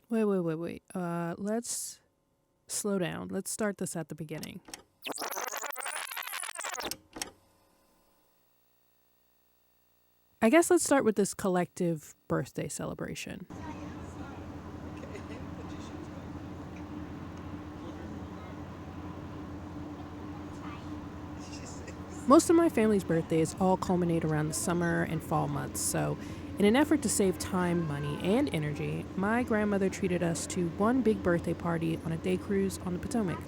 Wait. Let's slow down. Let's start this at the beginning. I guess let's start with this collective birthday celebration. Most of my family's birthdays all culminate around the summer and fall months, so in an effort to save time, money, and energy, my grandmother treated us to one big birthday party on a day cruise on the Potomac.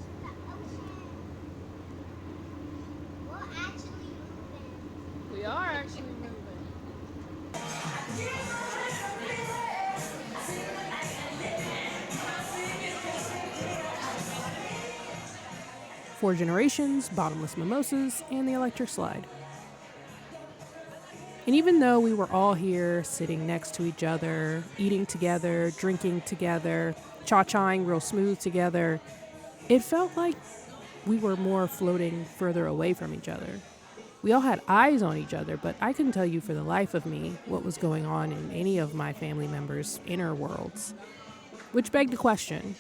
We are actually moving. Four generations, bottomless mimosas, and the electric slide. And even though we were all here sitting next to each other, eating together, drinking together, cha-chaing real smooth together, it felt like we were more floating further away from each other. We all had eyes on each other, but I couldn't tell you for the life of me what was going on in any of my family members' inner worlds. Which begged the question,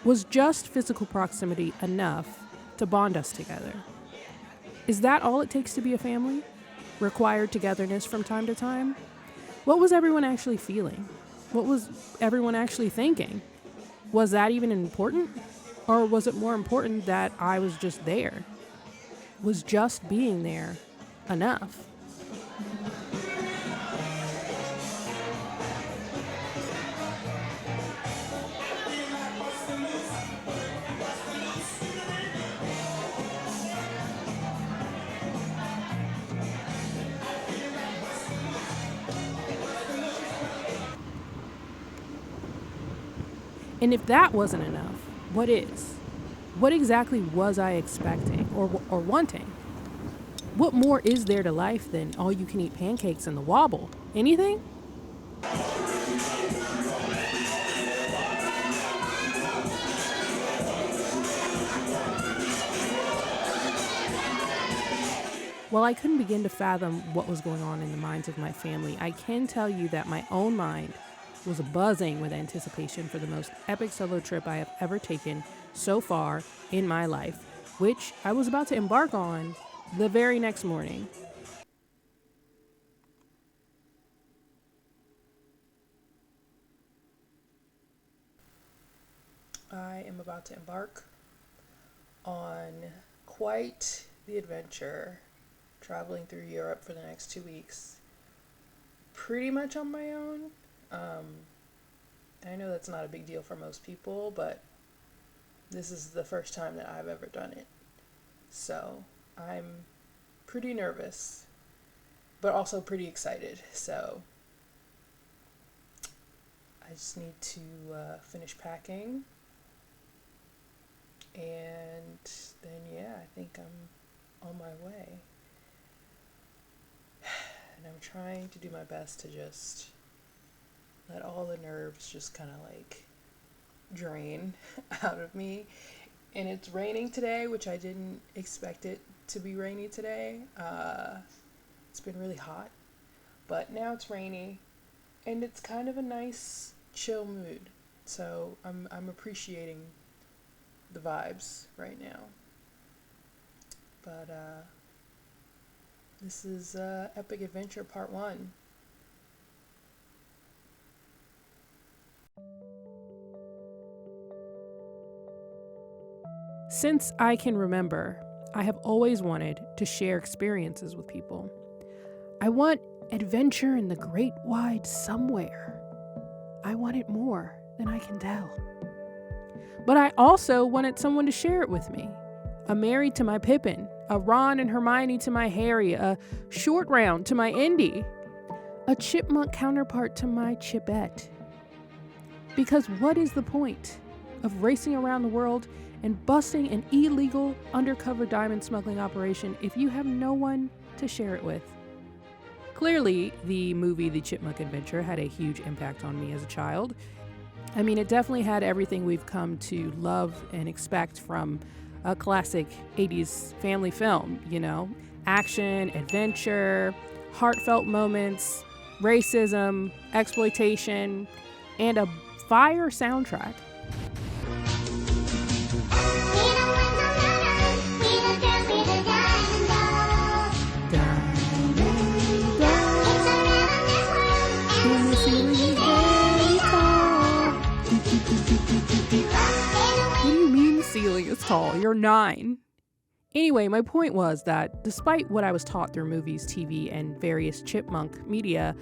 was just physical proximity enough to bond us together? Is that all it takes to be a family? Required togetherness from time to time? What was everyone actually feeling? What was everyone actually thinking? Was that even important? Or was it more important that I was just there? Was just being there enough? And if that wasn't enough, what is? What exactly was I expecting or wanting? What more is there to life than all you can eat pancakes and the wobble? Anything? While I couldn't begin to fathom what was going on in the minds of my family, I can tell you that my own mind was buzzing with anticipation for the most epic solo trip I have ever taken so far in my life, which I was about to embark on the very next morning. I am about to embark on quite the adventure, traveling through Europe for the next 2 weeks, pretty much on my own. I know that's not a big deal for most people, but this is the first time that I've ever done it. So I'm pretty nervous, but also pretty excited. So I just need to finish packing. And then, yeah, I think I'm on my way. And I'm trying to do my best to just let all the nerves just kind of like drain out of me. And it's raining today, which I didn't expect it to be rainy today. It's been really hot, but now it's rainy, and it's kind of a nice, chill mood. So I'm appreciating the vibes right now. But this is Epic Adventure Part 1. Since I can remember, I have always wanted to share experiences with people. I want adventure in the great wide somewhere. I want it more than I can tell. But I also wanted someone to share it with me. A Mary to my Pippin, a Ron and Hermione to my Harry, a Short Round to my Indy, a chipmunk counterpart to my Chipette. Because what is the point of racing around the world and busting an illegal undercover diamond smuggling operation if you have no one to share it with? Clearly, the movie The Chipmunk Adventure had a huge impact on me as a child. I mean, it definitely had everything we've come to love and expect from a classic 80s family film, you know? Action, adventure, heartfelt moments, racism, exploitation, and a fire soundtrack. What do you mean the ceiling is tall? You're 9. Anyway, my point was that despite what I was taught through movies, TV, and various chipmunk media,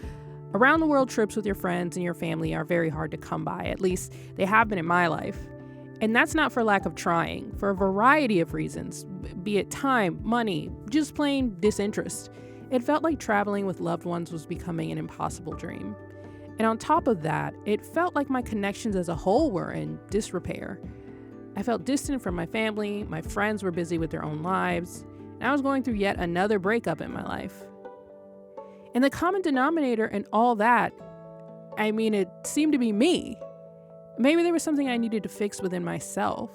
around the world trips with your friends and your family are very hard to come by. At least they have been in my life. And that's not for lack of trying, for a variety of reasons, be it time, money, just plain disinterest. It felt like traveling with loved ones was becoming an impossible dream. And on top of that, it felt like my connections as a whole were in disrepair. I felt distant from my family, my friends were busy with their own lives, and I was going through yet another breakup in my life. And the common denominator in all that, it seemed to be me. Maybe there was something I needed to fix within myself.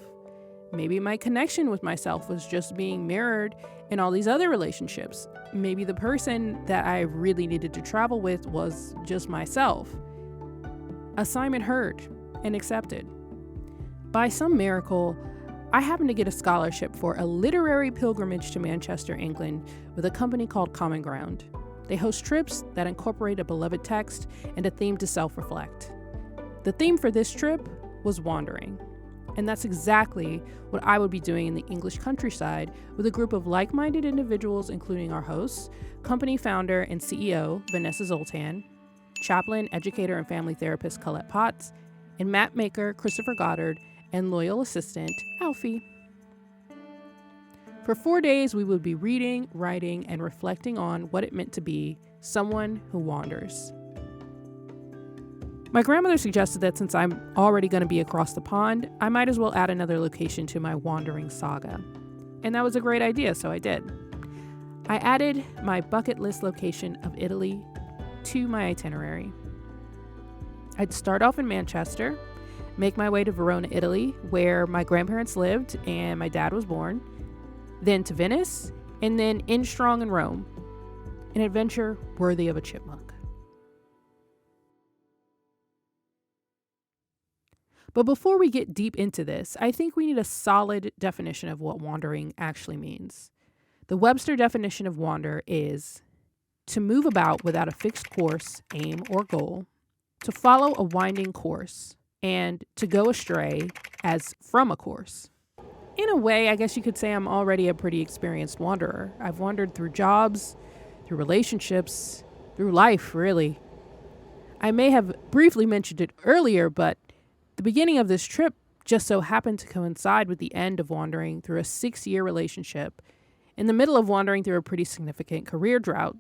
Maybe my connection with myself was just being mirrored in all these other relationships. Maybe the person that I really needed to travel with was just myself. Assignment heard and accepted. By some miracle, I happened to get a scholarship for a literary pilgrimage to Manchester, England, with a company called Common Ground. They host trips that incorporate a beloved text and a theme to self-reflect. The theme for this trip was wandering. And that's exactly what I would be doing in the English countryside with a group of like-minded individuals, including our hosts, company founder and CEO, Vanessa Zoltan, chaplain, educator, and family therapist, Colette Potts, and map maker, Christopher Goddard, and loyal assistant, Alfie. For 4 days, we would be reading, writing, and reflecting on what it meant to be someone who wanders. My grandmother suggested that since I'm already going to be across the pond, I might as well add another location to my wandering saga. And that was a great idea, so I did. I added my bucket list location of Italy to my itinerary. I'd start off in Manchester, make my way to Verona, Italy, where my grandparents lived and my dad was born, then to Venice, and then end strong in Rome. An adventure worthy of a chipmunk. But before we get deep into this, I think we need a solid definition of what wandering actually means. The Webster definition of wander is to move about without a fixed course, aim, or goal, to follow a winding course, and to go astray as from a course. In a way, I guess you could say I'm already a pretty experienced wanderer. I've wandered through jobs, through relationships, through life, really. I may have briefly mentioned it earlier, but the beginning of this trip just so happened to coincide with the end of wandering through a 6-year relationship, in the middle of wandering through a pretty significant career drought.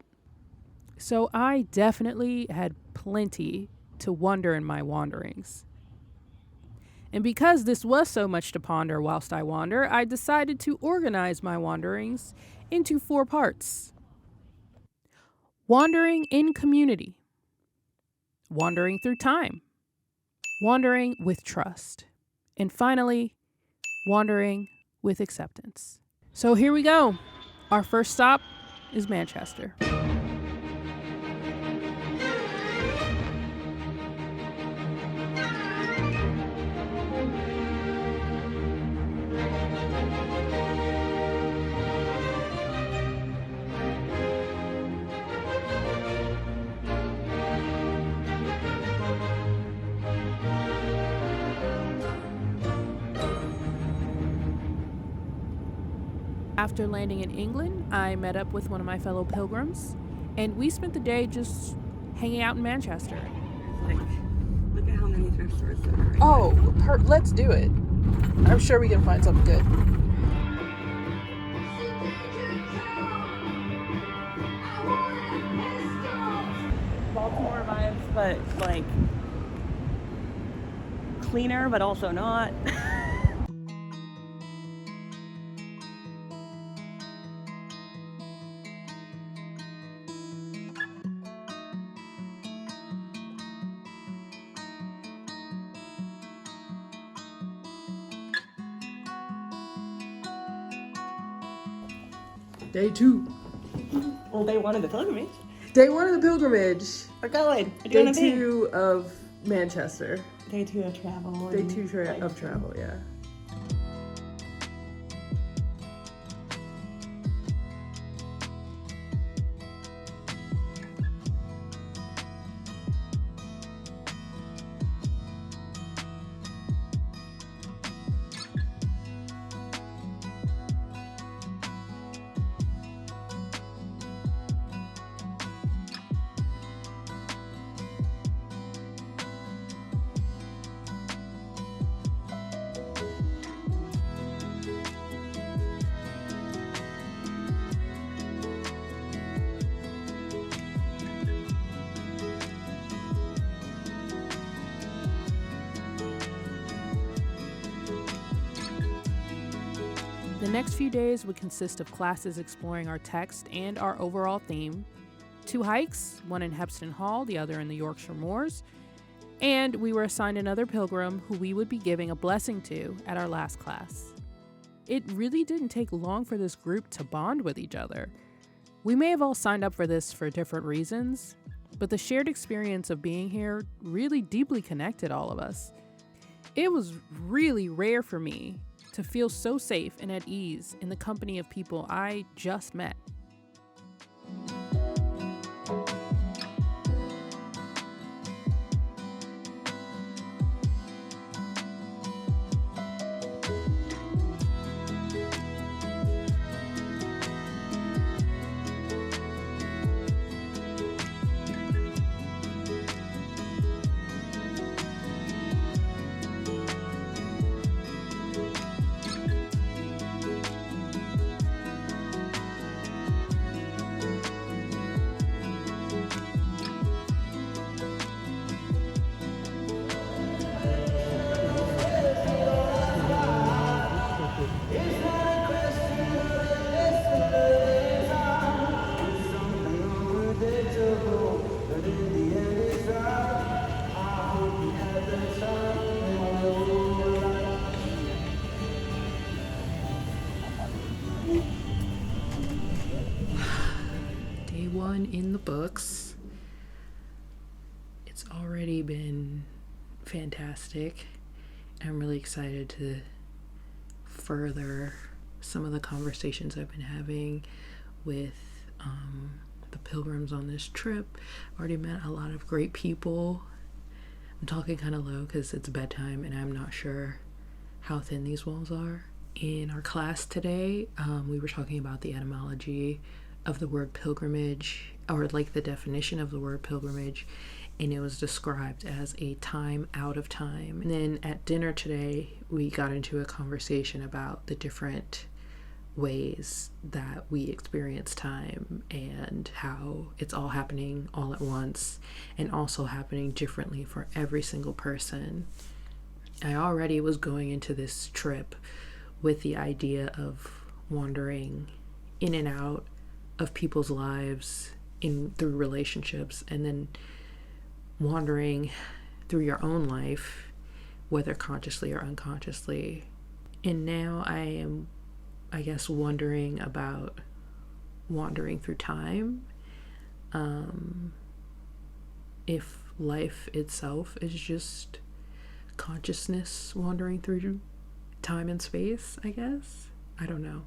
So I definitely had plenty to wonder in my wanderings. And because this was so much to ponder whilst I wander, I decided to organize my wanderings into 4 parts. Wandering in community. Wandering through time. Wandering with trust. And finally, wandering with acceptance. So here we go. Our first stop is Manchester. After landing in England, I met up with one of my fellow pilgrims, and we spent the day just hanging out in Manchester. Look at how many thrift stores there are. Oh, let's do it. I'm sure we can find something good. Baltimore vibes, but like cleaner, but also not. Day 2. Well, day 1 of the pilgrimage. Day 1 of the pilgrimage. We're going. Day 2 of Manchester. Day 2 of travel. Day 2 of travel, yeah. The next few days would consist of classes exploring our text and our overall theme, 2 hikes, one in Hepston Hall, the other in the Yorkshire Moors, and we were assigned another pilgrim who we would be giving a blessing to at our last class. It really didn't take long for this group to bond with each other. We may have all signed up for this for different reasons, but the shared experience of being here really deeply connected all of us. It was really rare for me to feel so safe and at ease in the company of people I just met. Day 1 in the books. It's already been fantastic. I'm really excited to further some of the conversations I've been having with the pilgrims on this trip. I've already met a lot of great people. I'm talking kind of low because it's bedtime and I'm not sure how thin these walls are. In our class today, we were talking about the etymology of the word pilgrimage, or like the definition of the word pilgrimage, and it was described as a time out of time. And then at dinner today, we got into a conversation about the different ways that we experience time and how it's all happening all at once and also happening differently for every single person. I already was going into this trip with the idea of wandering in and out of people's lives through relationships, and then wandering through your own life, whether consciously or unconsciously. And now I am, I guess, wondering about wandering through time. If life itself is just consciousness wandering through time and space, I guess. I don't know.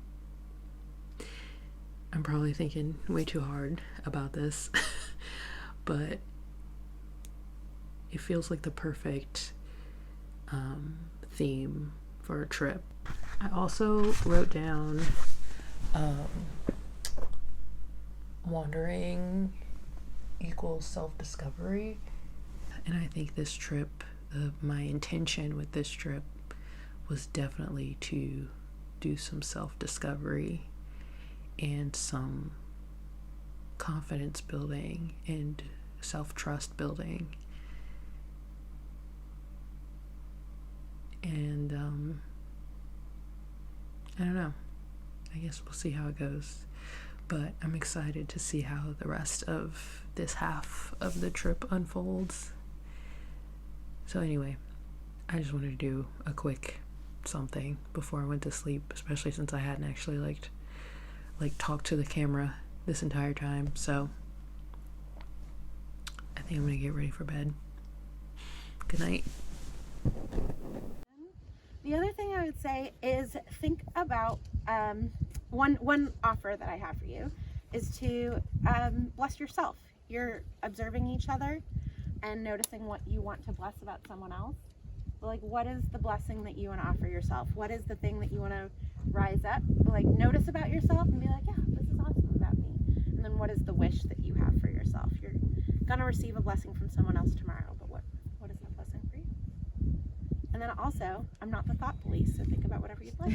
I'm probably thinking way too hard about this, but it feels like the perfect theme for a trip. I also wrote down wandering equals self-discovery, and I think this trip, my intention with this trip was definitely to do some self-discovery and some confidence building and self-trust building. And I don't know. I guess we'll see how it goes. But I'm excited to see how the rest of this half of the trip unfolds. So anyway, I just wanted to do a quick something before I went to sleep, especially since I hadn't actually talked to the camera this entire time. So I think I'm gonna get ready for bed. Good night. The other thing I would say is think about one offer that I have for you is to bless yourself. You're observing each other and noticing what you want to bless about someone else. Like, what is the blessing that you want to offer yourself? What is the thing that you want to rise up? Like, notice about yourself and be like, yeah, this is awesome about me. And then what is the wish that you have for yourself? You're gonna receive a blessing from someone else tomorrow, but what is that blessing for you? And then also, I'm not the thought police, so think about whatever you'd like.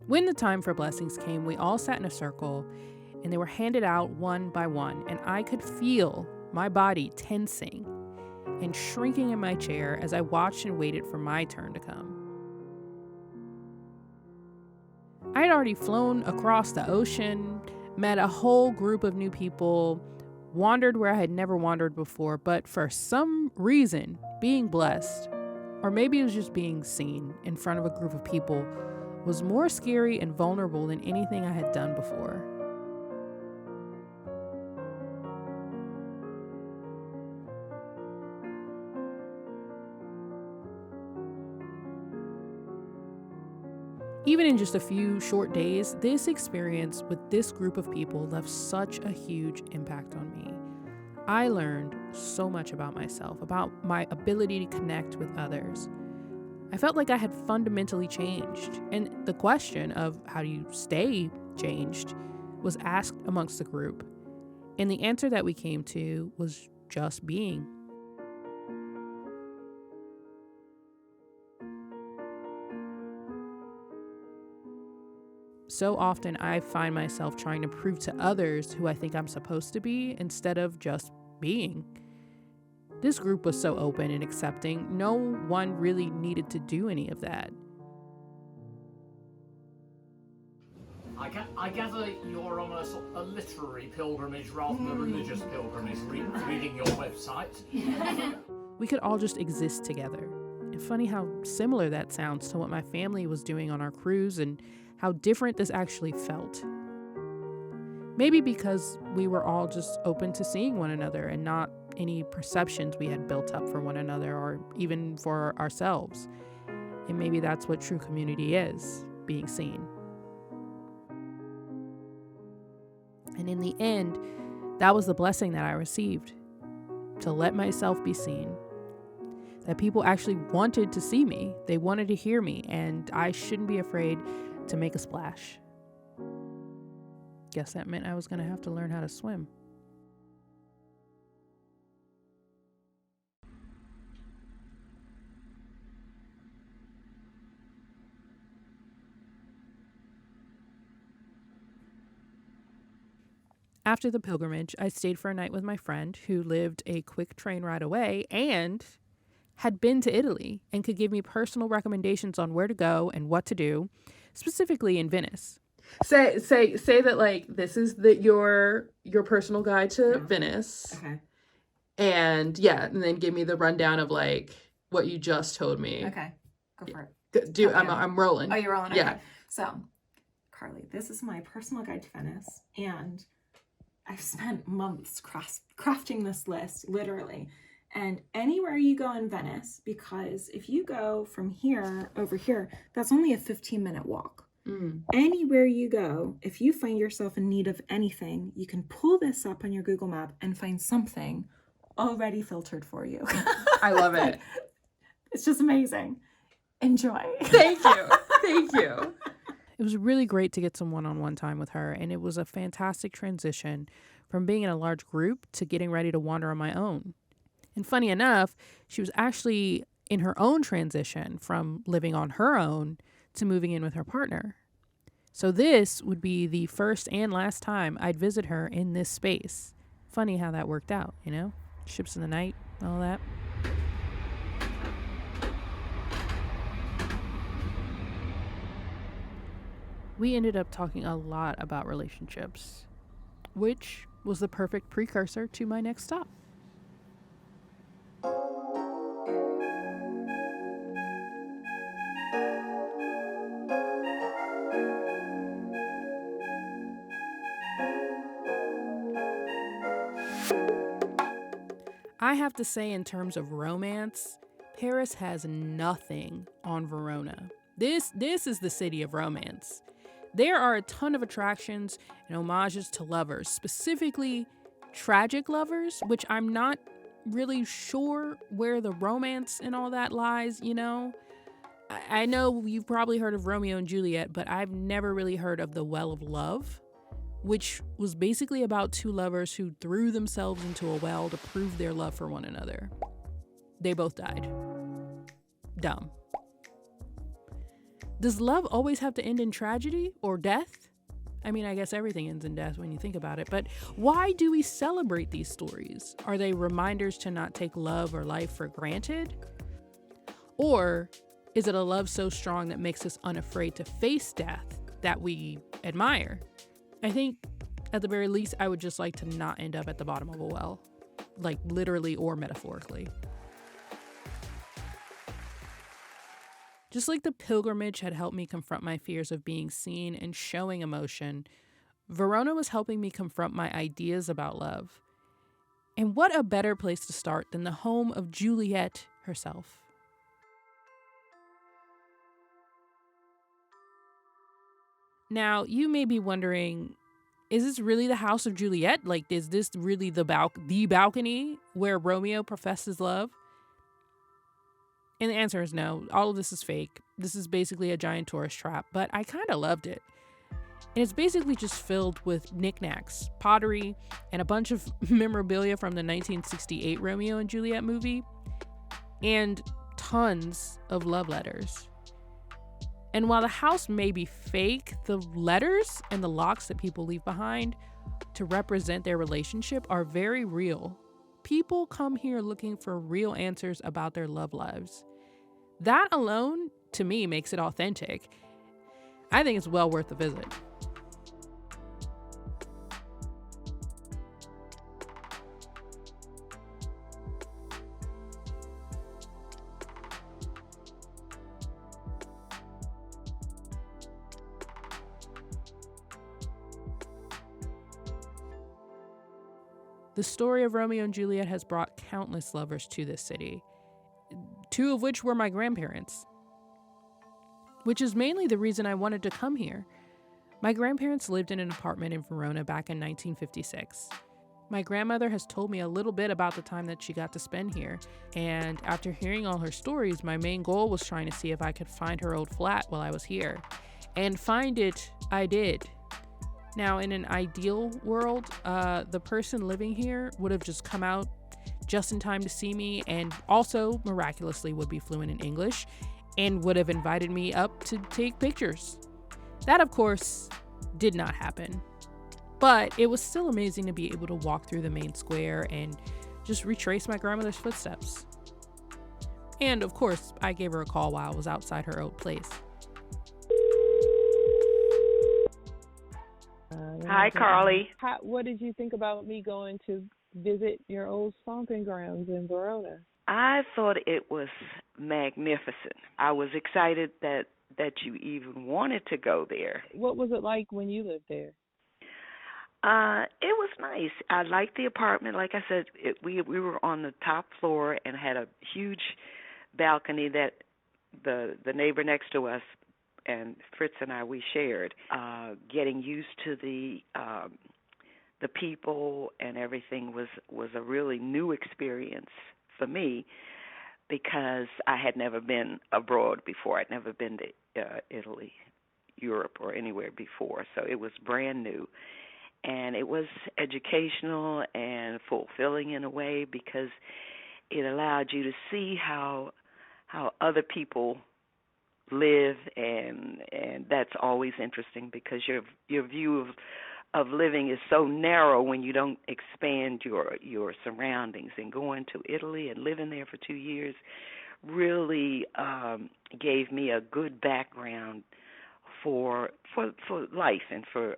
When the time for blessings came, we all sat in a circle and they were handed out one by one, and I could feel my body tensing and shrinking in my chair as I watched and waited for my turn to come. I had already flown across the ocean, met a whole group of new people, wandered where I had never wandered before, but for some reason, being blessed, or maybe it was just being seen in front of a group of people, was more scary and vulnerable than anything I had done before. Even in just a few short days, this experience with this group of people left such a huge impact on me. I learned so much about myself, about my ability to connect with others. I felt like I had fundamentally changed, and the question of how do you stay changed was asked amongst the group, and the answer that we came to was just being. So often I find myself trying to prove to others who I think I'm supposed to be instead of just being. This group was so open and accepting, no one really needed to do any of that. I gather you're on a literary pilgrimage rather than a religious pilgrimage, reading your website. We could all just exist together. And funny how similar that sounds to what my family was doing on our cruise and how different this actually felt. Maybe because we were all just open to seeing one another and not any perceptions we had built up for one another or even for ourselves. And maybe that's what true community is, being seen. And in the end, that was the blessing that I received, to let myself be seen. That people actually wanted to see me, they wanted to hear me, and I shouldn't be afraid to make a splash. Guess that meant I was going to have to learn how to swim. After the pilgrimage, I stayed for a night with my friend who lived a quick train ride away and had been to Italy and could give me personal recommendations on where to go and what to do, specifically in Venice. Say that like this is your personal guide to Venice. Okay. And and then give me the rundown of like what you just told me. Okay. Go for it. I'm rolling. Oh, you're rolling? Okay. Yeah. So, Carly, this is my personal guide to Venice, and I've spent months crafting this list, literally. And anywhere you go in Venice, because if you go from here over here, that's only a 15-minute walk. Anywhere you go, if you find yourself in need of anything, you can pull this up on your Google map and find something already filtered for you. I love it. It's just amazing. Enjoy. Thank you. Thank you. It was really great to get some one-on-one time with her, and it was a fantastic transition from being in a large group to getting ready to wander on my own. And funny enough, she was actually in her own transition from living on her own to moving in with her partner. So this would be the first and last time I'd visit her in this space. Funny how that worked out, you know? Ships in the night, all that. We ended up talking a lot about relationships, which was the perfect precursor to my next stop. I have to say, in terms of romance, Paris has nothing on Verona. This is the city of romance. There are a ton of attractions and homages to lovers, specifically tragic lovers, which I'm not really sure where the romance and all that lies, you know? I know you've probably heard of Romeo and Juliet, but I've never really heard of the Well of Love, which was basically about two lovers who threw themselves into a well to prove their love for one another. They both died. Dumb. Does love always have to end in tragedy or death? I mean, I guess everything ends in death when you think about it, but why do we celebrate these stories? Are they reminders to not take love or life for granted? Or is it a love so strong that makes us unafraid to face death that we admire? I think, at the very least, I would just like to not end up at the bottom of a well, like literally or metaphorically. Just like the pilgrimage had helped me confront my fears of being seen and showing emotion, Verona was helping me confront my ideas about love. And what a better place to start than the home of Juliet herself. Now, you may be wondering, is this really the house of Juliet? Like, is this really the balcony where Romeo professes love? And the answer is no. All of this is fake. This is basically a giant tourist trap, but I kind of loved it. And it's basically just filled with knickknacks, pottery, and a bunch of memorabilia from the 1968 Romeo and Juliet movie, and tons of love letters. And while the house may be fake, the letters and the locks that people leave behind to represent their relationship are very real. People come here looking for real answers about their love lives. That alone, to me, makes it authentic. I think it's well worth the visit. The story of Romeo and Juliet has brought countless lovers to this city, two of which were my grandparents, which is mainly the reason I wanted to come here. My grandparents lived in an apartment in Verona back in 1956. My grandmother has told me a little bit about the time that she got to spend here, and after hearing all her stories, my main goal was trying to see if I could find her old flat while I was here. And find it, I did. Now, in an ideal world, the person living here would have just come out just in time to see me, and also miraculously would be fluent in English and would have invited me up to take pictures. That, of course, did not happen. But it was still amazing to be able to walk through the main square and just retrace my grandmother's footsteps. And, of course, I gave her a call while I was outside her old place. Hi, Carly. What did you think about me going to visit your old stomping grounds in Verona? I thought it was magnificent. I was excited that you even wanted to go there. What was it like when you lived there? It was nice. I liked the apartment. Like I said, we were on the top floor and had a huge balcony that the neighbor next to us and Fritz and I, we shared. Getting used to the people and everything was a really new experience for me, because I had never been abroad before. I'd never been to Italy, Europe, or anywhere before, so it was brand new. And it was educational and fulfilling in a way, because it allowed you to see how other people live, and that's always interesting, because your view of living is so narrow when you don't expand your surroundings. And going to Italy and living there for 2 years really gave me a good background for life and for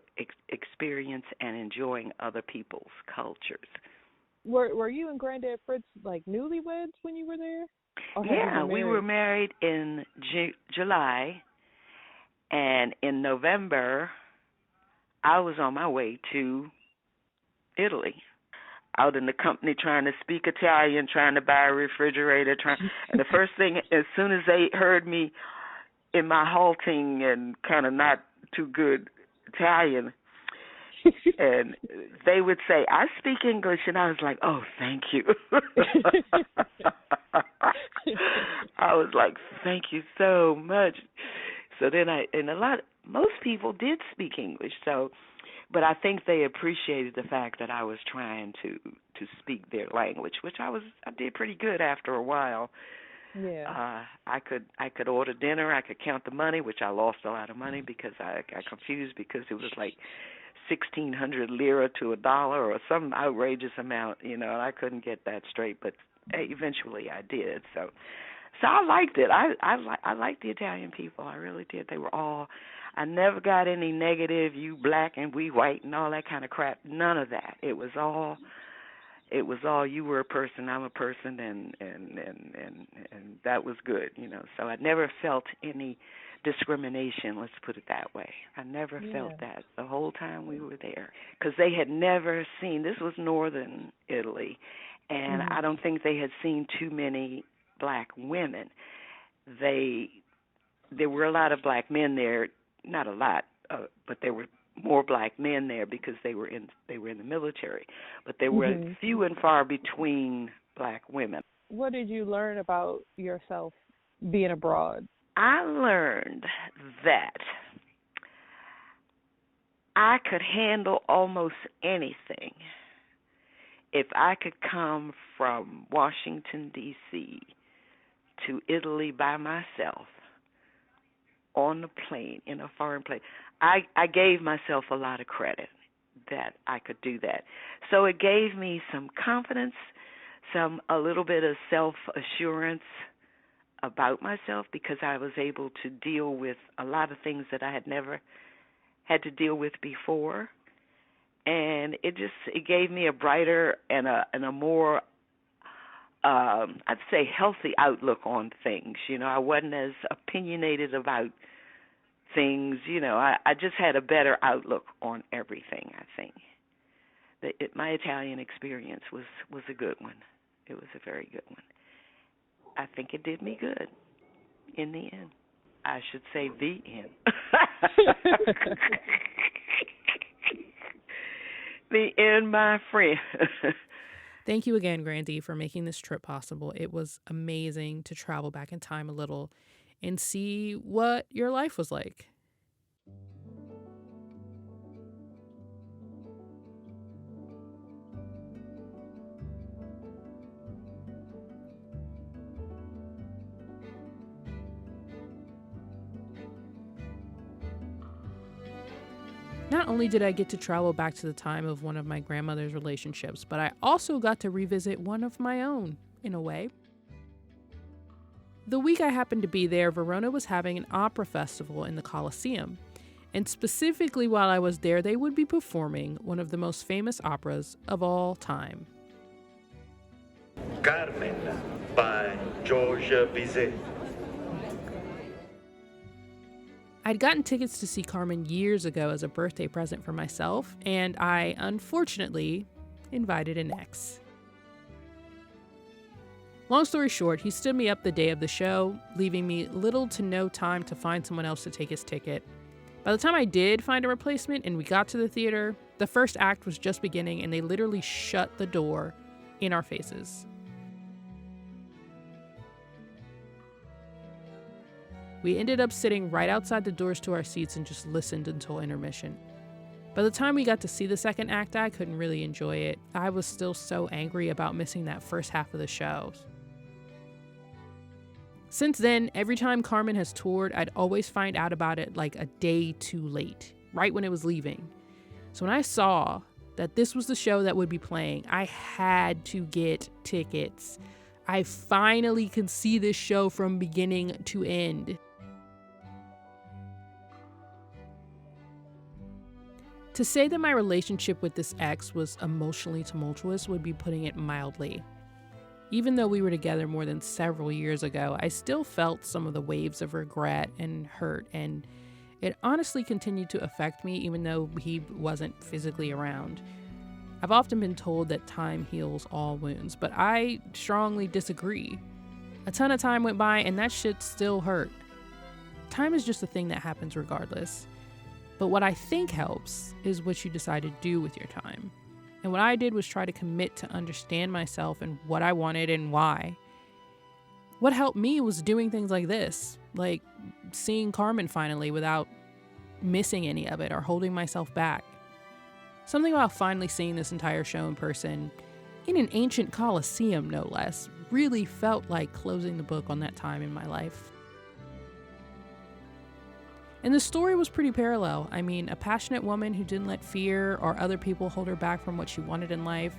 experience and enjoying other people's cultures. Were you and Granddad Fritz like newlyweds when you were there? Or had you Yeah, been we married? were married in July, and in November, I was on my way to Italy. Out in the company trying to speak Italian, trying to buy a refrigerator, and the first thing, as soon as they heard me in my halting and kind of not too good Italian, and they would say, "I speak English," and I was like, "Oh, thank you." I was like, "Thank you so much." So then most people did speak English, so, but I think they appreciated the fact that I was trying to speak their language, which I did pretty good after a while. Yeah. I could order dinner, I could count the money, which I lost a lot of money because I got confused because it was like 1,600 lira to $1 or some outrageous amount, and I couldn't get that straight, but eventually I did. So I liked it. I liked the Italian people. I really did. They were all. I never got any negative, you black and we white and all that kind of crap. None of that. It was all. You were a person, I'm a person, and that was good. So I never felt any discrimination, let's put it that way. I never felt that the whole time we were there, because they had never seen, this was northern Italy, and I don't think they had seen too many black women. There were a lot of black men there, not a lot, but there were more black men there because they were in the military, but there were few and far between black women. What did you learn about yourself being abroad? I learned that I could handle almost anything if I could come from Washington, D.C. to Italy by myself on a plane, in a foreign plane. I gave myself a lot of credit that I could do that. So it gave me some confidence, a little bit of self-assurance about myself, because I was able to deal with a lot of things that I had never had to deal with before. And it gave me a brighter and a more, I'd say, healthy outlook on things. I wasn't as opinionated about things. I just had a better outlook on everything, I think. My Italian experience was a good one. It was a very good one. I think it did me good in the end. I should say the end. The end, my friend. Thank you again, Grandy, for making this trip possible. It was amazing to travel back in time a little and see what your life was like. Not only did I get to travel back to the time of one of my grandmother's relationships, but I also got to revisit one of my own, in a way. The week I happened to be there, Verona was having an opera festival in the Colosseum. And specifically while I was there, they would be performing one of the most famous operas of all time. Carmen by George Bizet. I'd gotten tickets to see Carmen years ago as a birthday present for myself, and I, unfortunately, invited an ex. Long story short, he stood me up the day of the show, leaving me little to no time to find someone else to take his ticket. By the time I did find a replacement and we got to the theater, the first act was just beginning and they literally shut the door in our faces. We ended up sitting right outside the doors to our seats and just listened until intermission. By the time we got to see the second act, I couldn't really enjoy it. I was still so angry about missing that first half of the show. Since then, every time Carmen has toured, I'd always find out about it like a day too late, right when it was leaving. So when I saw that this was the show that would be playing, I had to get tickets. I finally can see this show from beginning to end. To say that my relationship with this ex was emotionally tumultuous would be putting it mildly. Even though we were together more than several years ago, I still felt some of the waves of regret and hurt, and it honestly continued to affect me even though he wasn't physically around. I've often been told that time heals all wounds, but I strongly disagree. A ton of time went by and that shit still hurt. Time is just a thing that happens regardless. But what I think helps is what you decide to do with your time. And what I did was try to commit to understand myself and what I wanted and why. What helped me was doing things like this, like seeing Carmen finally without missing any of it or holding myself back. Something about finally seeing this entire show in person, in an ancient coliseum no less, really felt like closing the book on that time in my life. And the story was pretty parallel. I mean, a passionate woman who didn't let fear or other people hold her back from what she wanted in life,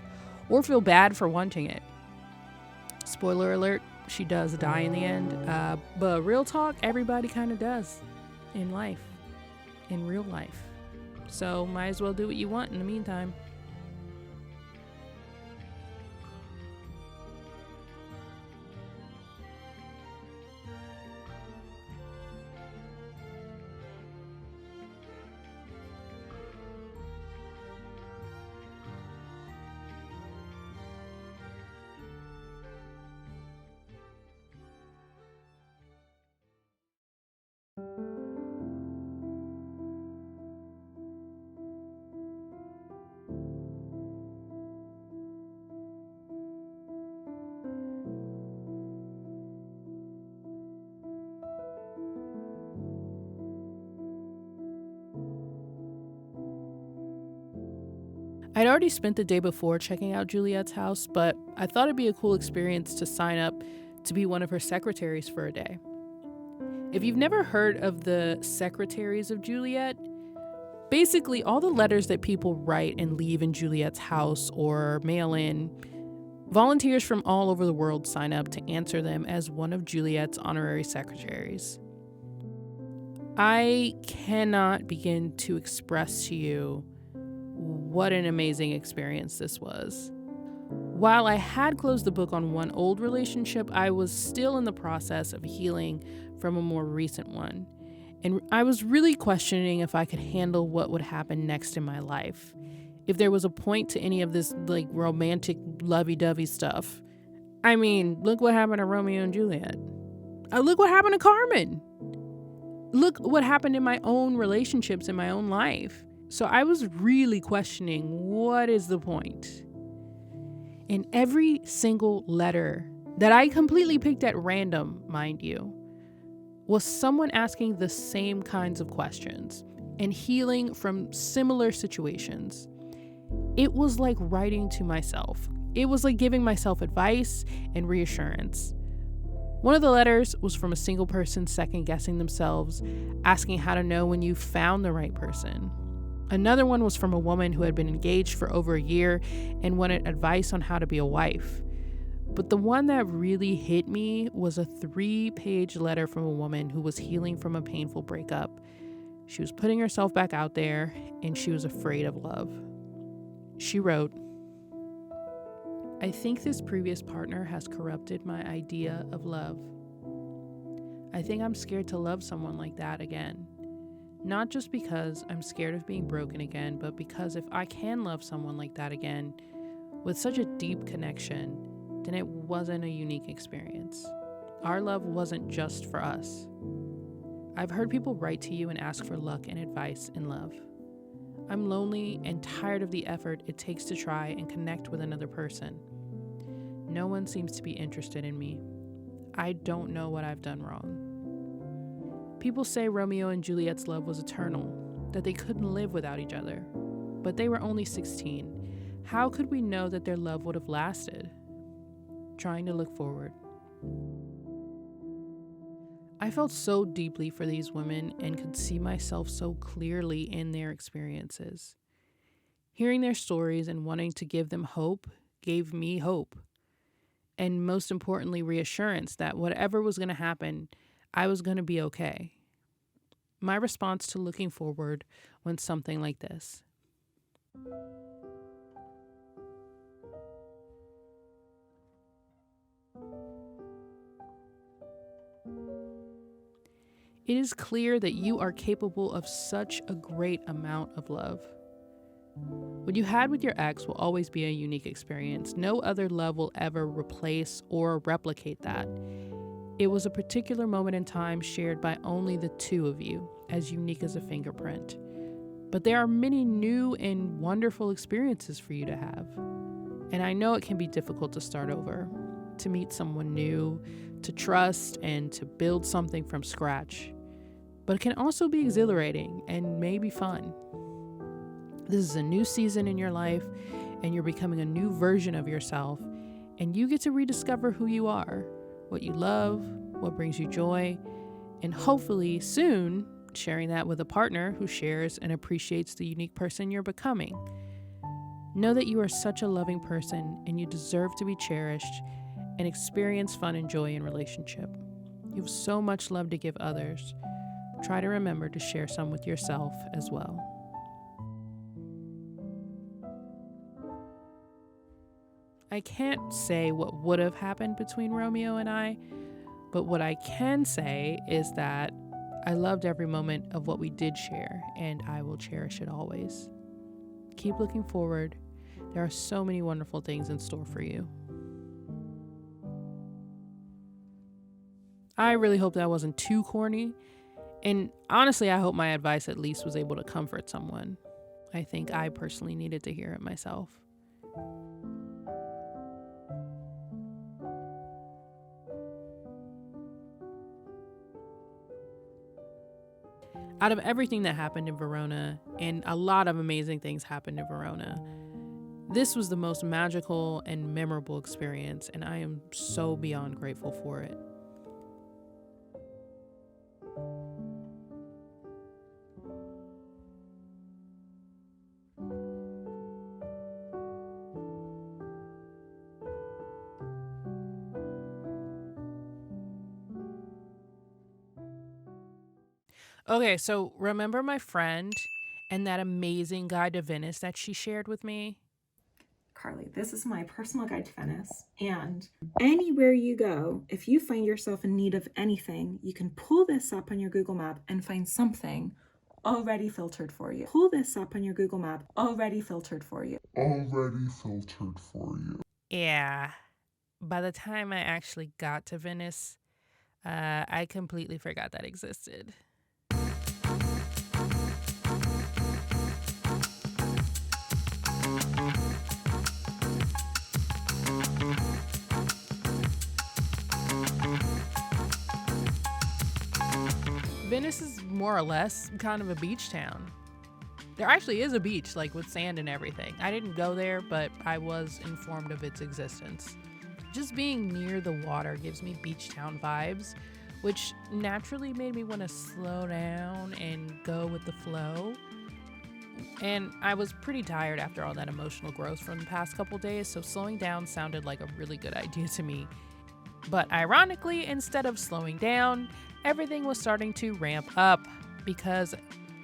or feel bad for wanting it. Spoiler alert, she does die in the end. But real talk, everybody kind of does in life, in real life. So might as well do what you want in the meantime. I'd already spent the day before checking out Juliet's house, but I thought it'd be a cool experience to sign up to be one of her secretaries for a day. If you've never heard of the secretaries of Juliet, basically all the letters that people write and leave in Juliet's house or mail in, volunteers from all over the world sign up to answer them as one of Juliet's honorary secretaries. I cannot begin to express to you what an amazing experience this was. While I had closed the book on one old relationship, I was still in the process of healing from a more recent one. And I was really questioning if I could handle what would happen next in my life. If there was a point to any of this romantic lovey-dovey stuff. I mean, look what happened to Romeo and Juliet. Look what happened to Carmen. Look what happened in my own relationships in my own life. So I was really questioning, what is the point? In every single letter that I completely picked at random, mind you, was someone asking the same kinds of questions and healing from similar situations. It was like writing to myself. It was like giving myself advice and reassurance. One of the letters was from a single person second-guessing themselves, asking how to know when you found the right person. Another one was from a woman who had been engaged for over a year and wanted advice on how to be a wife. But the one that really hit me was a 3-page letter from a woman who was healing from a painful breakup. She was putting herself back out there, and she was afraid of love. She wrote, "I think this previous partner has corrupted my idea of love. I think I'm scared to love someone like that again. Not just because I'm scared of being broken again, but because if I can love someone like that again, with such a deep connection, then it wasn't a unique experience. Our love wasn't just for us. I've heard people write to you and ask for luck and advice in love. I'm lonely and tired of the effort it takes to try and connect with another person. No one seems to be interested in me. I don't know what I've done wrong. People say Romeo and Juliet's love was eternal, that they couldn't live without each other. But they were only 16. How could we know that their love would have lasted? Trying to look forward." I felt so deeply for these women and could see myself so clearly in their experiences. Hearing their stories and wanting to give them hope gave me hope. And most importantly, reassurance that whatever was going to happen, I was going to be okay. My response to looking forward went something like this. It is clear that you are capable of such a great amount of love. What you had with your ex will always be a unique experience. No other love will ever replace or replicate that. It was a particular moment in time shared by only the two of you, as unique as a fingerprint. But there are many new and wonderful experiences for you to have. And I know it can be difficult to start over, to meet someone new, to trust, and to build something from scratch. But it can also be exhilarating and maybe fun. This is a new season in your life, and you're becoming a new version of yourself, and you get to rediscover who you are, what you love, what brings you joy, and hopefully soon sharing that with a partner who shares and appreciates the unique person you're becoming. Know that you are such a loving person, and you deserve to be cherished and experience fun and joy in relationship. You have so much love to give others. Try to remember to share some with yourself as well. I can't say what would have happened between Romeo and I, but what I can say is that I loved every moment of what we did share, and I will cherish it always. Keep looking forward. There are so many wonderful things in store for you. I really hope that wasn't too corny. And honestly, I hope my advice at least was able to comfort someone. I think I personally needed to hear it myself. Out of everything that happened in Verona, and a lot of amazing things happened in Verona, this was the most magical and memorable experience, and I am so beyond grateful for it. Okay, so remember my friend and that amazing guide to Venice that she shared with me? Carly, this is my personal guide to Venice, and anywhere you go, if you find yourself in need of anything, you can pull this up on your Google Map and find something already filtered for you. Pull this up on your Google Map, already filtered for you. Yeah. By the time I actually got to Venice, I completely forgot that existed. Venice is more or less kind of a beach town. There actually is a beach, like with sand and everything. I didn't go there, but I was informed of its existence. Just being near the water gives me beach town vibes, which naturally made me want to slow down and go with the flow. And I was pretty tired after all that emotional growth from the past couple days, so slowing down sounded like a really good idea to me. But ironically, instead of slowing down, everything was starting to ramp up because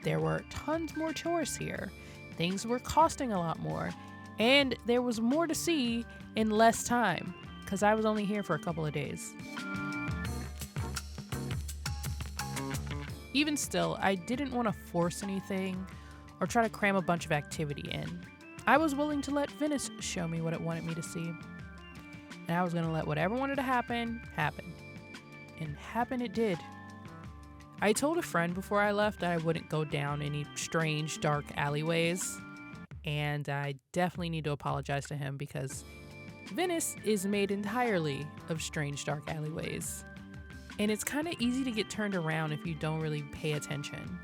there were tons more tourists here. Things were costing a lot more, and there was more to see in less time because I was only here for a couple of days. Even still, I didn't want to force anything or try to cram a bunch of activity in. I was willing to let Venice show me what it wanted me to see. And I was going to let whatever wanted to happen, happen. And happen it did. I told a friend before I left that I wouldn't go down any strange, dark alleyways. And I definitely need to apologize to him because Venice is made entirely of strange, dark alleyways. And it's kind of easy to get turned around if you don't really pay attention.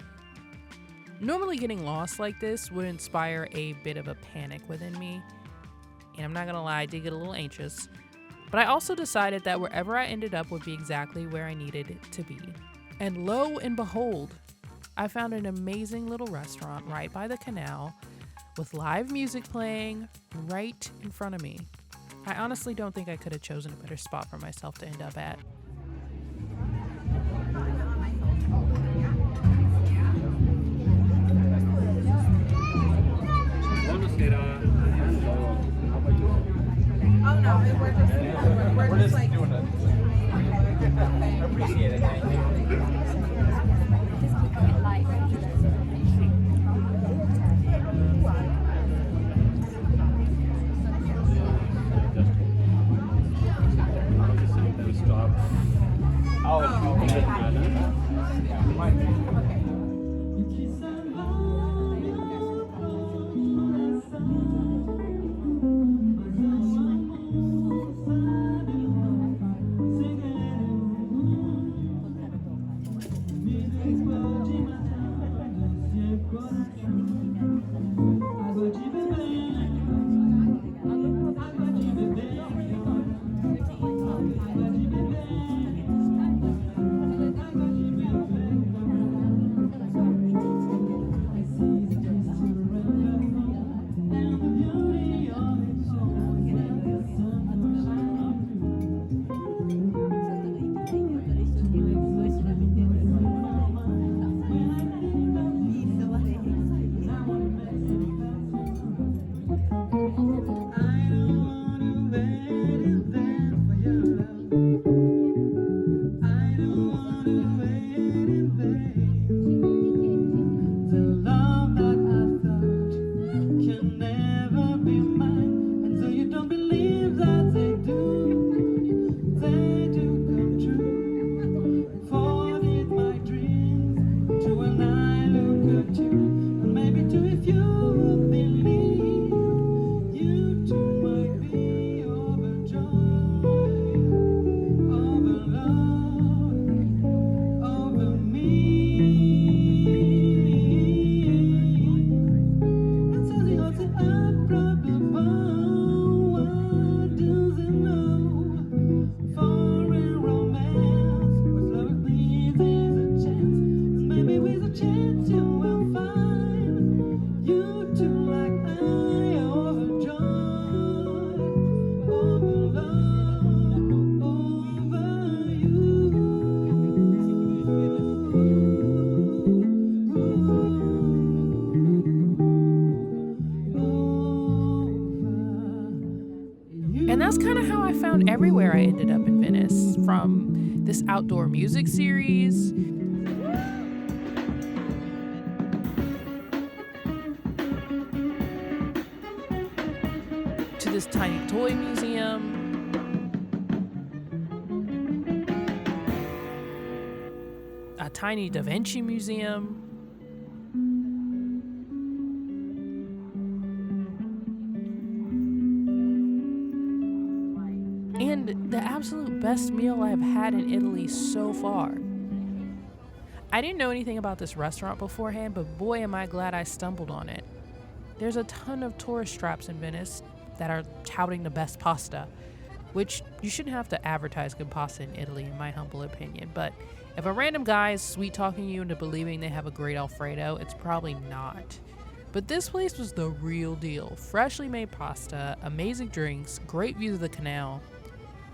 Normally getting lost like this would inspire a bit of a panic within me. And I'm not going to lie, I did get a little anxious. But I also decided that wherever I ended up would be exactly where I needed it to be. And lo and behold, I found an amazing little restaurant right by the canal with live music playing right in front of me. I honestly don't think I could have chosen a better spot for myself to end up at. just doing it. I appreciate it. Thank you. And that's kind of how I found everywhere I ended up in Venice, from this outdoor music series to this tiny toy museum, a tiny Da Vinci museum, and the absolute best meal I've had in Italy so far. I didn't know anything about this restaurant beforehand, but boy am I glad I stumbled on it. There's a ton of tourist traps in Venice that are touting the best pasta, which you shouldn't have to advertise good pasta in Italy in my humble opinion, but if a random guy is sweet talking you into believing they have a great Alfredo, it's probably not. But this place was the real deal. Freshly made pasta, amazing drinks, great views of the canal.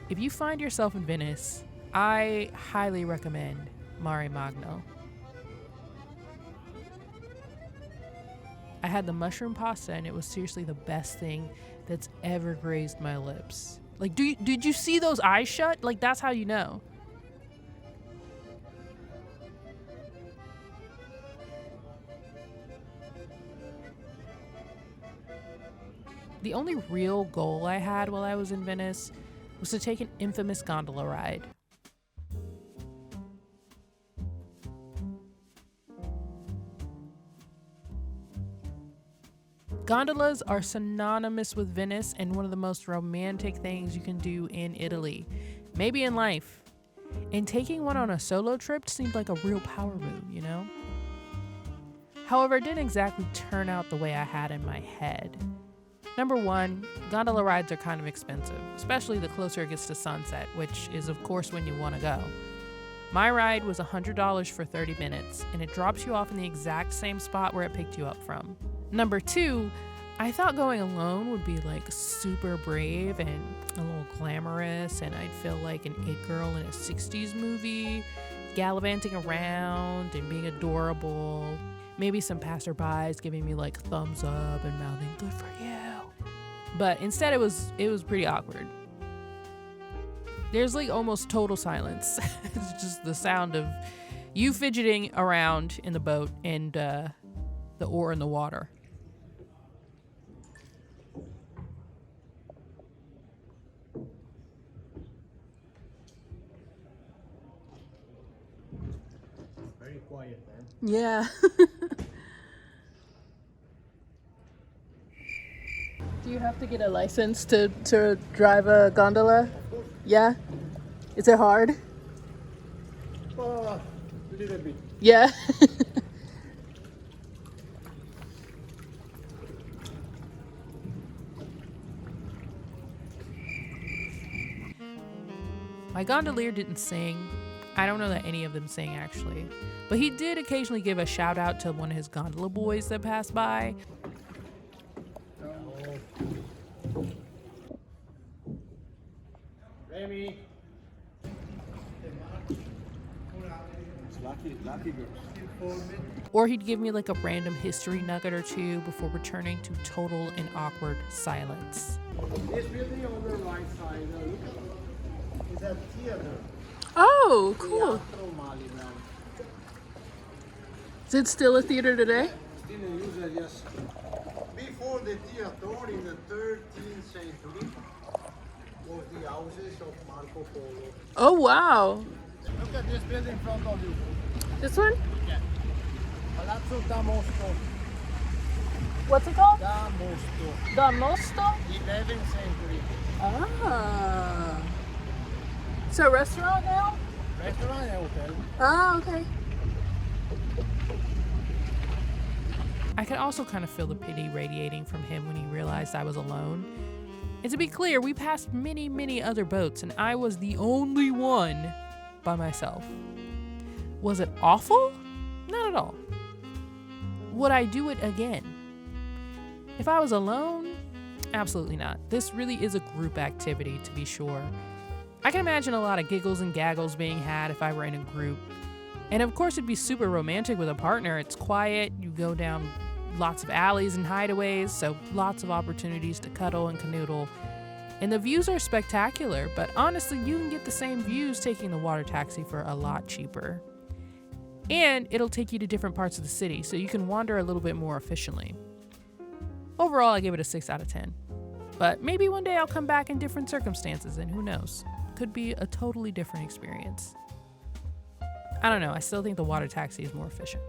If you find yourself in Venice, I highly recommend Mare Magno. I had the mushroom pasta and it was seriously the best thing that's ever grazed my lips. Like, did you see those eyes shut? Like, that's how you know. The only real goal I had while I was in Venice was to take an infamous gondola ride. Gondolas are synonymous with Venice and one of the most romantic things you can do in Italy, maybe in life. And taking one on a solo trip seemed like a real power move, you know? However, it didn't exactly turn out the way I had in my head. Number one, gondola rides are kind of expensive, especially the closer it gets to sunset, which is of course when you want to go. My ride was $100 for 30 minutes, and it drops you off in the exact same spot where it picked you up from. Number two, I thought going alone would be like super brave and a little glamorous, and I'd feel like an it girl in a 60s movie, gallivanting around and being adorable. Maybe some passerbys giving me like thumbs up and mouthing, "Good for you." But instead it was pretty awkward. There's like almost total silence. It's just the sound of you fidgeting around in the boat and the oar in the water. Very quiet, man. Yeah. Do you have to get a license to drive a gondola? Yeah? Is it hard? A little bit. Yeah. My gondolier didn't sing. I don't know that any of them sang actually. But he did occasionally give a shout out to one of his gondola boys that passed by. Remy. Lucky girl. Or he'd give me like a random history nugget or two before returning to total and awkward silence. This building on the right side, is a theater. Oh, cool. Teatro Malibrand. Is it still a theater today? Still in use, yes. Before the theater in the 13th century was the houses of Marco Polo. Oh, wow. Look at this building in front of you. This one? Yeah. Palazzo da Mosto. What's it called? Da Mosto. Da Mosto? 11th century. Ah. It's a restaurant now? Restaurant and hotel. Ah, okay. I could also kind of feel the pity radiating from him when he realized I was alone. And to be clear, we passed many, many other boats, and I was the only one by myself. Was it awful? Not at all. Would I do it again? If I was alone? Absolutely not. This really is a group activity, to be sure. I can imagine a lot of giggles and gaggles being had if I were in a group. And of course, it'd be super romantic with a partner. It's quiet, you go down lots of alleys and hideaways, so lots of opportunities to cuddle and canoodle. And the views are spectacular, but honestly, you can get the same views taking the water taxi for a lot cheaper. And it'll take you to different parts of the city, so you can wander a little bit more efficiently. Overall, I give it a 6 out of 10. But maybe one day I'll come back in different circumstances, and who knows? Could be a totally different experience. I don't know, I still think the water taxi is more efficient.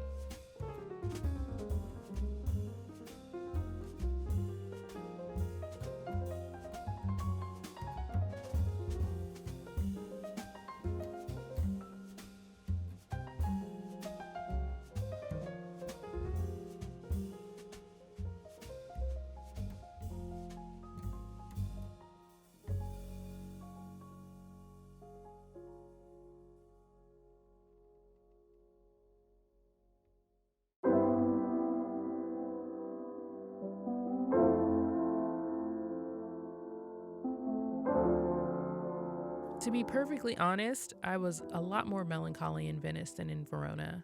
To be perfectly honest, I was a lot more melancholy in Venice than in Verona.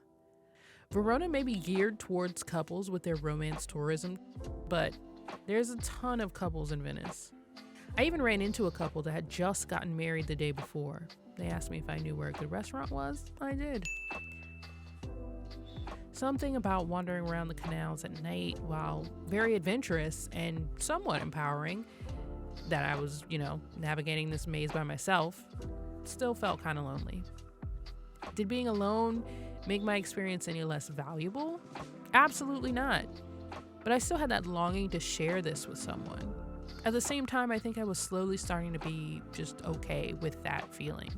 Verona may be geared towards couples with their romance tourism, but there's a ton of couples in Venice. I even ran into a couple that had just gotten married the day before. They asked me if I knew where a good restaurant was. I did. Something about wandering around the canals at night, while very adventurous and somewhat empowering, that I was, navigating this maze by myself, still felt kind of lonely. Did being alone make my experience any less valuable? Absolutely not. But I still had that longing to share this with someone. At the same time, I think I was slowly starting to be just okay with that feeling.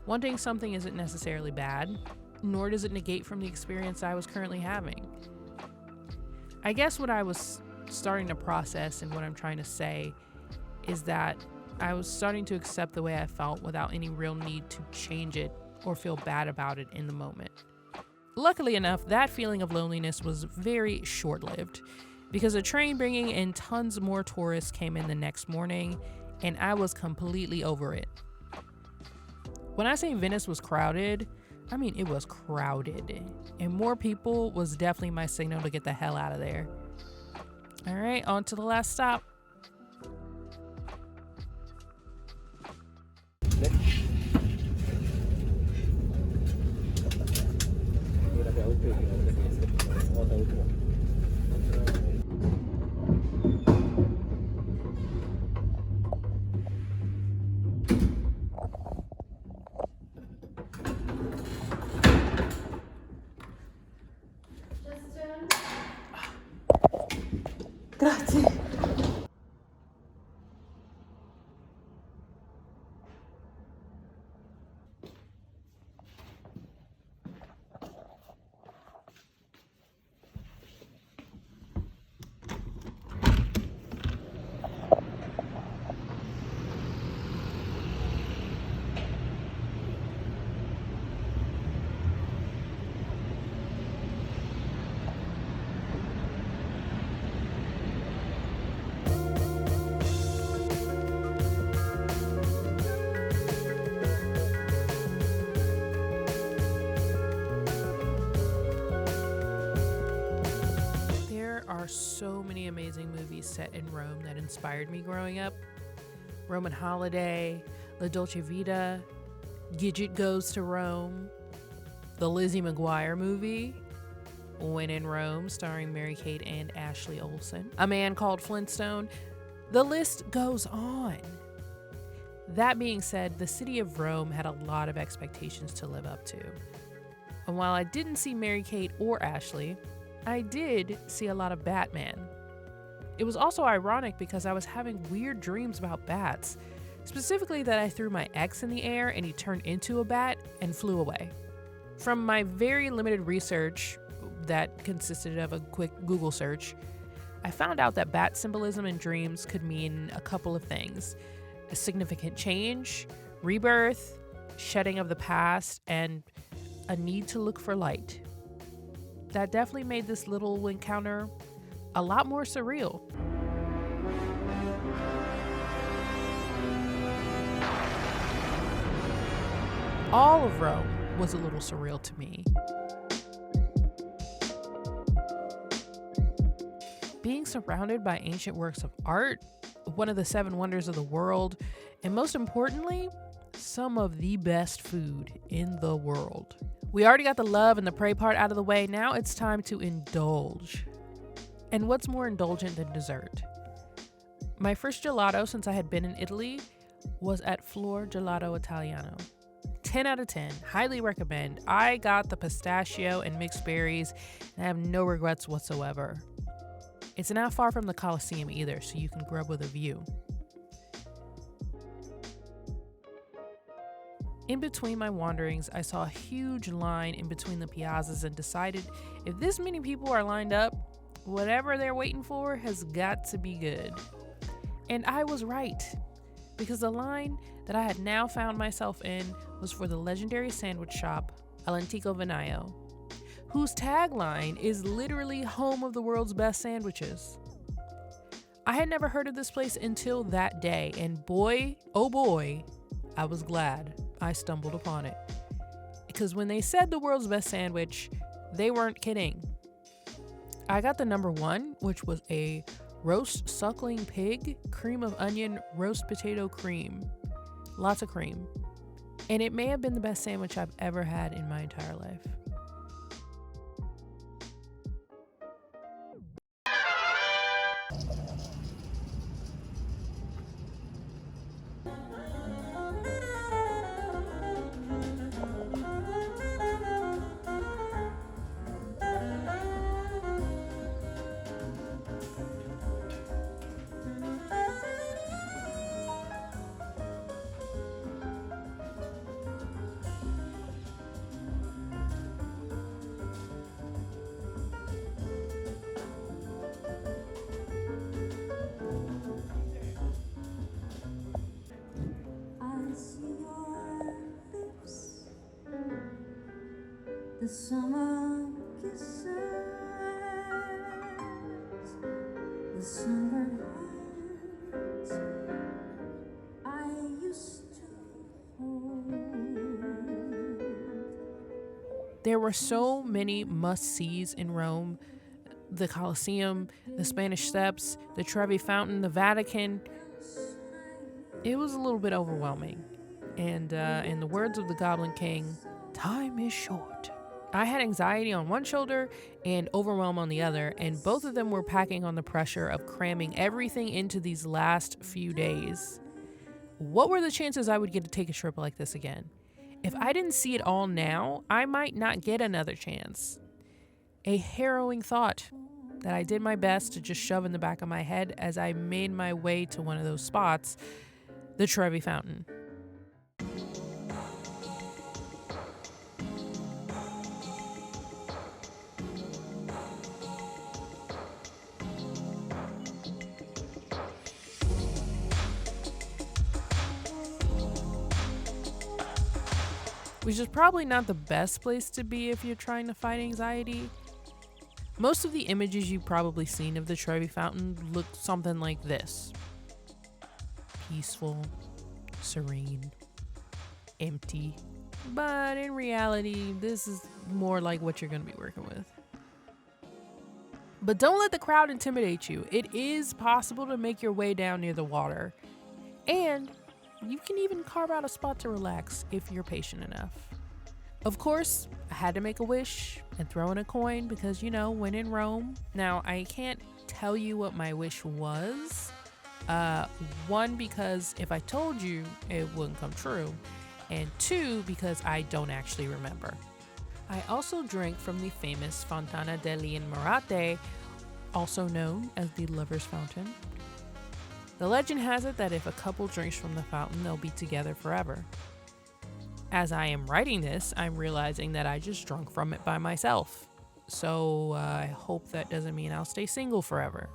Wanting something isn't necessarily bad, nor does it negate from the experience I was currently having. I guess what I was starting to process and what I'm trying to say is that I was starting to accept the way I felt without any real need to change it or feel bad about it in the moment. Luckily enough, that feeling of loneliness was very short-lived because a train bringing in tons more tourists came in the next morning, and I was completely over it. When I say Venice was crowded, I mean it was crowded, and more people was definitely my signal to get the hell out of there. All right, on to the last stop. Grazie. There are so many amazing movies set in Rome that inspired me growing up. Roman Holiday, La Dolce Vita, Gidget Goes to Rome, the Lizzie McGuire movie, When in Rome, starring Mary-Kate and Ashley Olsen, A Man Called Flintstone. The list goes on. That being said, the city of Rome had a lot of expectations to live up to. And while I didn't see Mary-Kate or Ashley, I did see a lot of Batman. It was also ironic because I was having weird dreams about bats, specifically that I threw my ex in the air and he turned into a bat and flew away. From my very limited research that consisted of a quick Google search, I found out that bat symbolism in dreams could mean a couple of things: a significant change, rebirth, shedding of the past, and a need to look for light. That definitely made this little encounter a lot more surreal. All of Rome was a little surreal to me. Being surrounded by ancient works of art, one of the 7 wonders of the world, and most importantly, some of the best food in the world. We already got the love and the pray part out of the way. Now it's time to indulge. And what's more indulgent than dessert? My first gelato since I had been in Italy was at Flor Gelato Italiano. 10 out of 10. Highly recommend. I got the pistachio and mixed berries, and I have no regrets whatsoever. It's not far from the Colosseum either, so you can grub with a view. In between my wanderings, I saw a huge line in between the piazzas and decided if this many people are lined up, whatever they're waiting for has got to be good. And I was right, because the line that I had now found myself in was for the legendary sandwich shop, Antico Vinaio, whose tagline is literally home of the world's best sandwiches. I had never heard of this place until that day, and boy, oh boy, I was glad I stumbled upon it. Because when they said the world's best sandwich, they weren't kidding. I got the number 1, which was a roast suckling pig, cream of onion, roast potato cream. Lots of cream. And it may have been the best sandwich I've ever had in my entire life. The summer kisses, the summer hands I used to hold. There were so many must-sees in Rome: the Colosseum, the Spanish Steps, the Trevi Fountain, the Vatican. It was a little bit overwhelming. And in the words of the Goblin King, time is short I had anxiety on one shoulder and overwhelm on the other, and both of them were packing on the pressure of cramming everything into these last few days. What were the chances I would get to take a trip like this again? If I didn't see it all now, I might not get another chance. A harrowing thought that I did my best to just shove in the back of my head as I made my way to one of those spots, the Trevi Fountain. Which is probably not the best place to be if you're trying to fight anxiety. Most of the images you've probably seen of the Trevi Fountain look something like this. Peaceful, serene, empty. But in reality, this is more like what you're going to be working with. But don't let the crowd intimidate you. It is possible to make your way down near the water. And you can even carve out a spot to relax if you're patient enough. Of course, I had to make a wish and throw in a coin because, when in Rome. Now, I can't tell you what my wish was. One, because if I told you, it wouldn't come true. And two, because I don't actually remember. I also drank from the famous Fontana degli Innamorati, also known as the Lover's Fountain. The legend has it that if a couple drinks from the fountain, they'll be together forever. As I am writing this, I'm realizing that I just drunk from it by myself. So I hope that doesn't mean I'll stay single forever.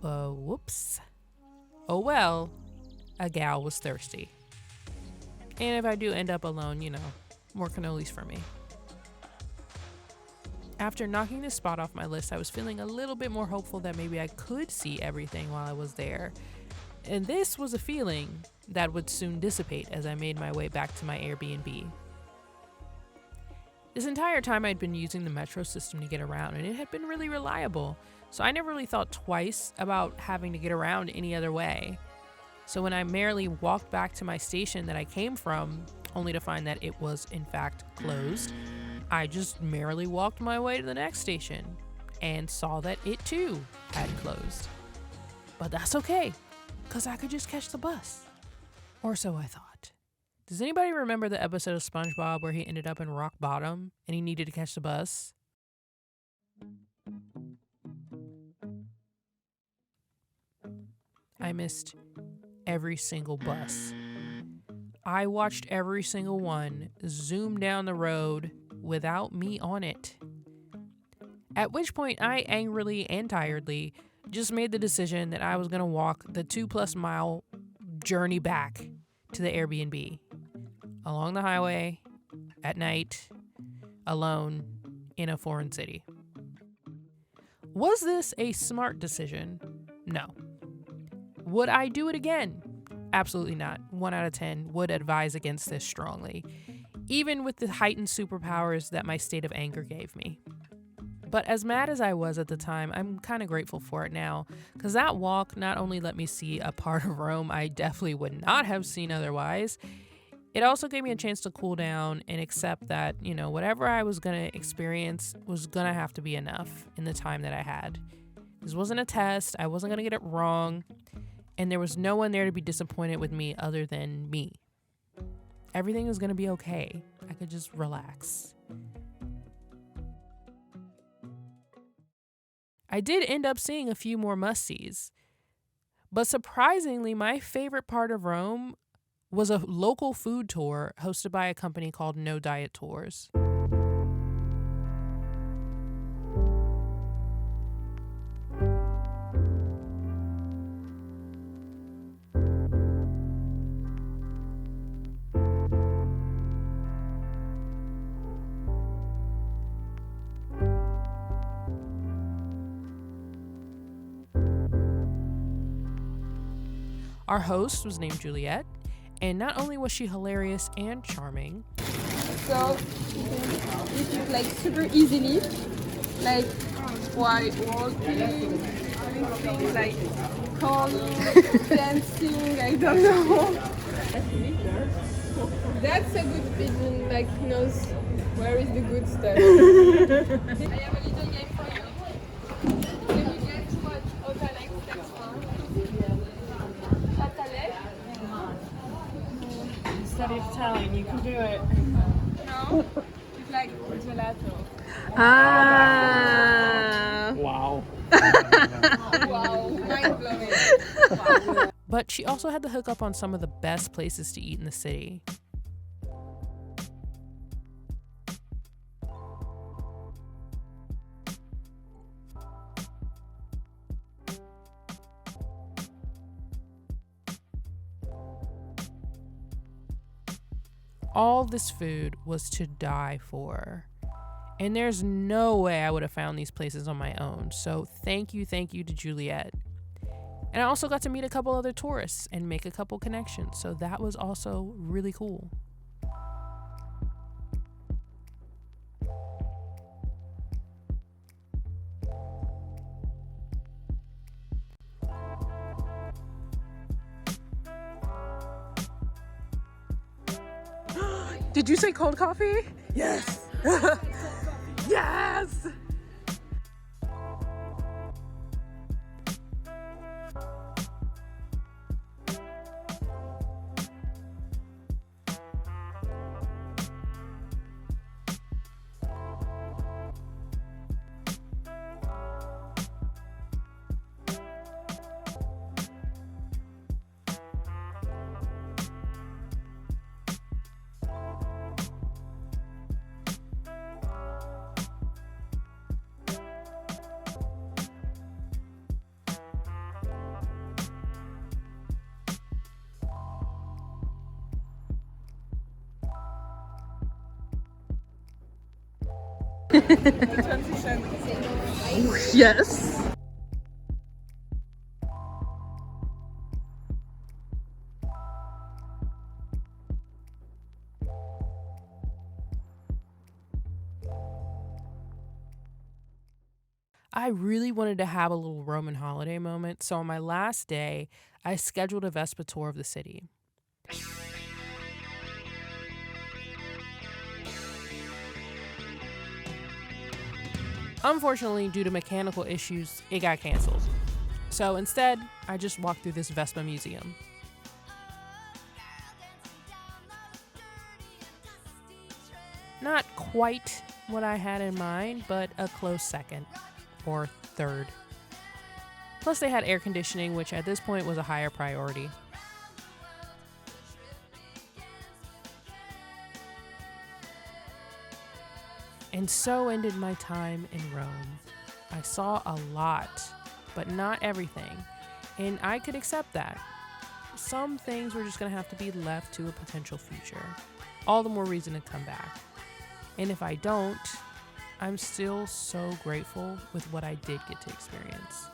Whoops. Oh well, a gal was thirsty. And if I do end up alone, more cannolis for me. After knocking this spot off my list, I was feeling a little bit more hopeful that maybe I could see everything while I was there. And this was a feeling that would soon dissipate as I made my way back to my Airbnb. This entire time I'd been using the metro system to get around, and it had been really reliable, so I never really thought twice about having to get around any other way. So when I merely walked back to my station that I came from, only to find that it was in fact closed, I just merrily walked my way to the next station and saw that it too had closed. But that's okay, because I could just catch the bus. Or so I thought. Does anybody remember the episode of SpongeBob where he ended up in rock bottom and he needed to catch the bus? I missed every single bus. I watched every single one zoom down the road without me on it. At which point I angrily and tiredly just made the decision that I was going to walk the 2+ mile journey back to the Airbnb along the highway at night, alone in a foreign city. Was this a smart decision? No. Would I do it again? Absolutely not. 1 out of 10 would advise against this strongly, even with the heightened superpowers that my state of anger gave me. But as mad as I was at the time, I'm kind of grateful for it now, because that walk not only let me see a part of Rome I definitely would not have seen otherwise, it also gave me a chance to cool down and accept that, whatever I was going to experience was going to have to be enough in the time that I had. This wasn't a test. I wasn't going to get it wrong. And there was no one there to be disappointed with me other than me. Everything was going to be okay. I could just relax. I did end up seeing a few more must-sees. But surprisingly, my favorite part of Rome was a local food tour hosted by a company called No Diet Tours. Our host was named Juliet, and not only was she hilarious and charming. So you can like super easily, like while walking, doing things like calling, dancing, I don't know. That's a good pigeon, like knows where is the good stuff. I have a little game for you. Can you guess what Otaleg stands for? Otaleg? Study of Italian, you can do it. No, it's like gelato. Ah. Wow. Wow, mind blowing. But she also had to hook up on some of the best places to eat in the city. All this food was to die for. And there's no way I would have found these places on my own. So thank you to Juliet. And I also got to meet a couple other tourists and make a couple connections. So that was also really cool. Did you say cold coffee? Yes. Yes. Yes. I really wanted to have a little Roman holiday moment, so on my last day, I scheduled a Vespa tour of the city. Unfortunately, due to mechanical issues, it got canceled. So instead, I just walked through this Vespa museum. Not quite what I had in mind, but a close second or third. Plus they had air conditioning, which at this point was a higher priority. And so ended my time in Rome. I saw a lot, but not everything, and I could accept that. Some things were just gonna have to be left to a potential future. All the more reason to come back. And if I don't, I'm still so grateful with what I did get to experience.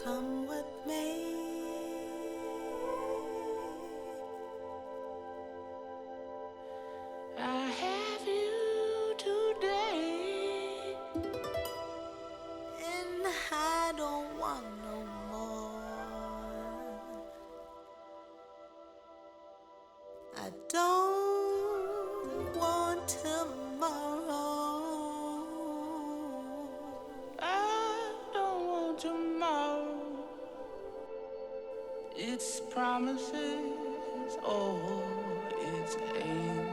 Come with me. I have you today, and I don't want no more. I don't want tomorrow. I don't want tomorrow. It's promises or it's aim.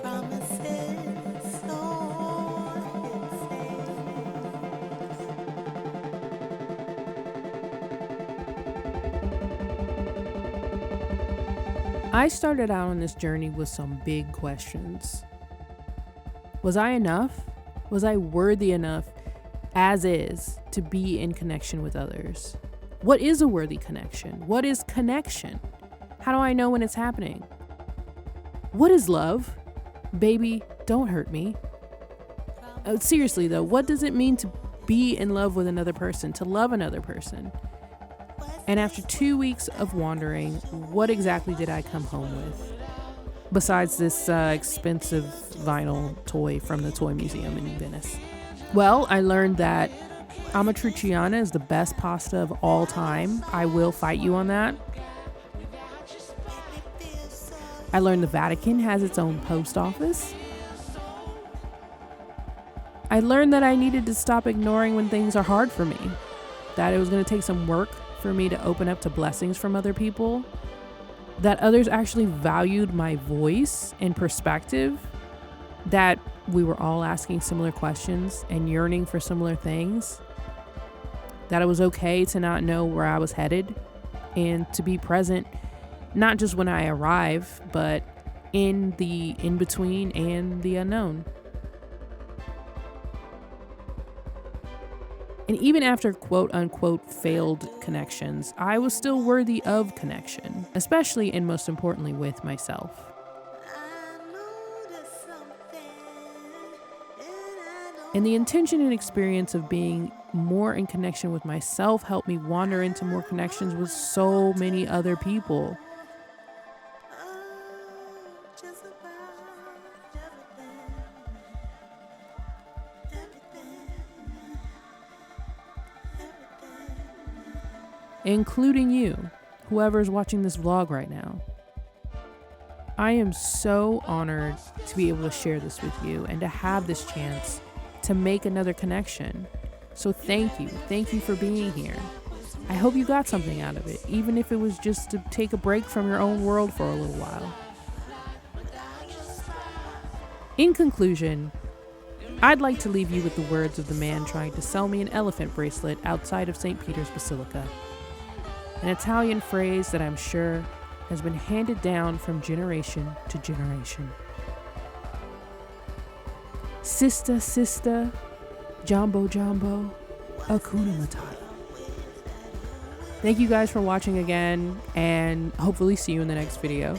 Promises or it's I started out on this journey with some big questions. Was I enough? Was I worthy enough, as is, to be in connection with others? What is a worthy connection? What is connection? How do I know when it's happening? What is love? Baby, don't hurt me. Seriously though, what does it mean to be in love with another person, to love another person? And after 2 weeks of wandering, what exactly did I come home with? Besides this expensive vinyl toy from the Toy Museum in Venice. Well, I learned that amatriciana is the best pasta of all time. I will fight you on that. I learned the Vatican has its own post office. I learned that I needed to stop ignoring when things are hard for me. That it was going to take some work for me to open up to blessings from other people. That others actually valued my voice and perspective. That we were all asking similar questions and yearning for similar things. That it was okay to not know where I was headed and to be present, not just when I arrive, but in the in-between and the unknown. And even after quote-unquote failed connections, I was still worthy of connection, especially and most importantly with myself. And the intention and experience of being more in connection with myself helped me wander into more connections with so many other people. Including you, whoever's watching this vlog right now. I am so honored to be able to share this with you and to have this chance to make another connection. So thank you for being here. I hope you got something out of it, even if it was just to take a break from your own world for a little while. In conclusion, I'd like to leave you with the words of the man trying to sell me an elephant bracelet outside of St. Peter's Basilica. An Italian phrase that I'm sure has been handed down from generation to generation. Sista, sista, jumbo, jumbo, Hakuna Matata. Thank you guys for watching again, and hopefully see you in the next video.